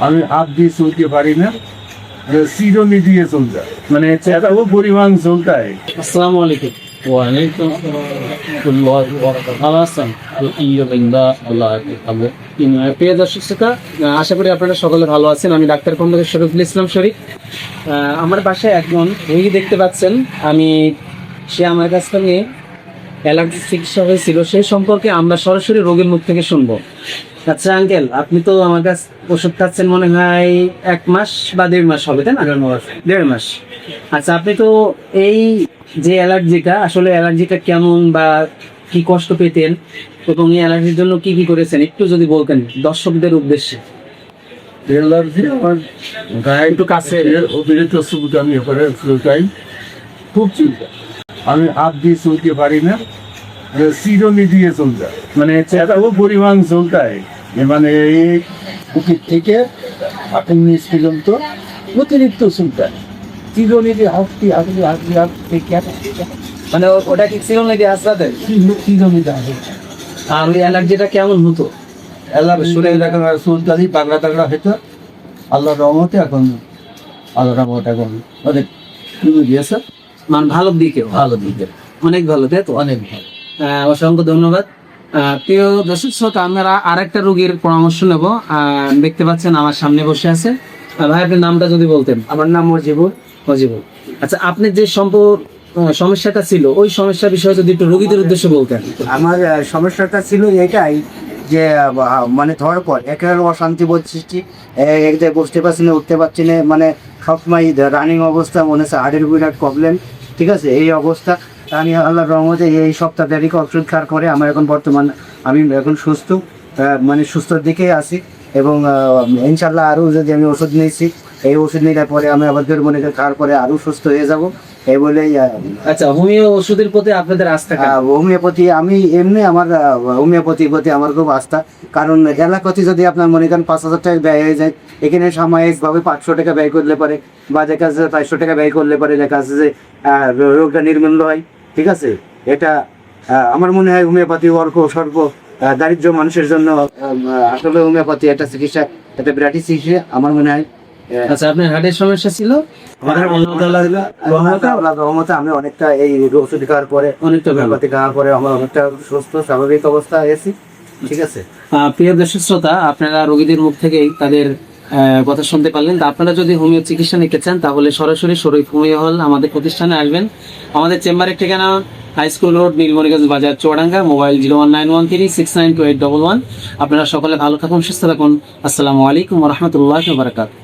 আমি হাত দিয়ে চলতে পারি না, চিরনি দিয়ে চলতে হয়। মানে এত পরিমাণ চলতে হয়। আসসালামু আলাইকুম। ওয়ালাইকুম আসসালাম। ভালো আছেন? প্রিয় দর্শক শ্রোতা, আশা করি আপনারা সকলে ভালো আছেন। আমি ডাক্তার খন্দকার শরীফুল ইসলাম শরীফ। আমার বাসায় একজন রোগী দেখতে পাচ্ছেন। সে আমার কাছ থেকে অ্যালার্জি চিকিৎসা হয়েছিল, সেই সম্পর্কে আমরা সরাসরি রোগীর মুখ থেকে শুনবো। আচ্ছা আঙ্কেল, আপনি তো আমার কাছ ওষুধ খাচ্ছেন মনে হয় 1 মাস বা 1.5 মাস হবে, তাই না? 1.5 মাস। আচ্ছা, আপনি তো এই যে অ্যালার্জিটা, আসলে অ্যালার্জিটা কেমন বা কি কষ্ট পেতেন এবং এই অ্যালার্জির জন্য কি কি করেছেন একটু যদি বলতেন দর্শকদের উদ্দেশ্যে। অ্যালার্জি আমার গায়ে একটু কাছে। অতিরিক্ত চুলকানি করে, চুলকাই খুব চুলকায়। আমি হাত দিয়ে চলতে পারি না, চিরনি দিয়ে চলতে হয়। মানে এত পরিমাণ চলতে হয়, মানে এই বুকের থেকে হাতের নিচ পর্যন্ত অতিরিক্ত চুলকায়। চিরনি দিয়ে হাঁটতে হাঁটতে হাঁটতে হাঁটতে মানে ওটা কি ছিল নাকি আসরাতে? চিরনি দেওয়া আর ওই অ্যালার্জিটা কেমন হতো? শুনে দেখা চুলকানি পাগড়া টাগড়া হতো। আল্লাহর রহমতে এখন এখন অনেক দিয়েছে, মানে ভালোর দিকে, ভালো দিকে, অনেক ভালো, তাই তো? অনেক ভালো। অসংখ্য ধন্যবাদ। প্রিয় দর্শক শ্রোতা, আমরা আরেকটা রোগীর পরামর্শ নেব। দেখতে পাচ্ছেন আমার সামনে বসে আছে। ভাই, আপনার নামটা যদি বলতেন। আমার নাম মজিবুর। মজিবুর। আচ্ছা, আপনি যে সমস্যাটা ছিল, ওই সমস্যার বিষয়ে যদি একটু রোগীদের উদ্দেশ্যে বলতেন। আমার সমস্যাটা ছিল এটাই যে মানে ধর পর একেবারে অশান্তি বোধ সৃষ্টি, এক জায়গায় বসতে পারছি না, উঠতে পারছি না, মানে সবসময় রানিং অবস্থা, মনে হচ্ছে হার্টের বিরাট প্রবলেম। ঠিক আছে, এই অবস্থা। আমি আল্লাহর রহমতে এই সপ্তাহ দেরিক ওষুধ খাওয়ার পরে আমার এখন বর্তমান আমি এখন সুস্থ, মানে সুস্থর দিকেই আছি। এবং ইনশাল্লাহ আরও যদি আমি ওষুধ নিয়েছি, এই ওষুধ নেওয়ার পরে আমি আবার মনে খাওয়ার পরে আরও সুস্থ হয়ে যাব, এই বলেই। আচ্ছা, হোমিও ওষুধের প্রতি আপনাদের আস্থা কেমন? হোমিওপ্যাথি আমি এমনি আমার হোমিওপ্যাথির প্রতি আমার খুব আস্থা। কারণ এলাকাতে যদি আপনার মনে করেন 5,000 টাকা ব্যয় হয়ে যায়, এখানে সাময়িকভাবে 500 টাকা ব্যয় করলে পারে, বা দেখা যাচ্ছে 400 টাকা ব্যয় করলে পারে, দেখা যাচ্ছে যে রোগটা নির্মূল হয়। ঠিক আছে, এটা আমার মনে হয় হোমিওপ্যাথি সর্ব দারিদ্র মানুষের জন্য আসলে হোমিওপ্যাথি একটা চিকিৎসা, একটা বিরাটি চিকিৎসা আমার মনে হয়। আচ্ছা, আপনার হার্টের সমস্যা ছিল? রহমতে আমি অনেকটা এই ওষুধ খাওয়ার পরে, অনেকটা হোমিওপ্যাথি খাওয়ার পরে আমার অনেকটা সুস্থ স্বাভাবিক অবস্থা এসেছি। ঠিক আছে। প্রিয় দর্শক শ্রোতা, আপনারা রোগীদের মুখ থেকেই তাদের কথা শুনতে পারলেন। তা আপনারা যদি হোমিও চিকিৎসা নিতে চান তাহলে সরাসরি শরীফ হোমিও হল আমাদের প্রতিষ্ঠানে আসবেন। আমাদের চেম্বারের ঠিকানা হাই স্কুল রোড, নীলমণিগঞ্জ বাজার, চুয়াডাঙ্গা। মোবাইল 01913692811। আপনারা সকলে ভালো থাকুন, সুস্থ থাকুন। আসসালামু আলাইকুম ওয়া রাহমাতুল্লাহি ওয়া বারাকাতুহু।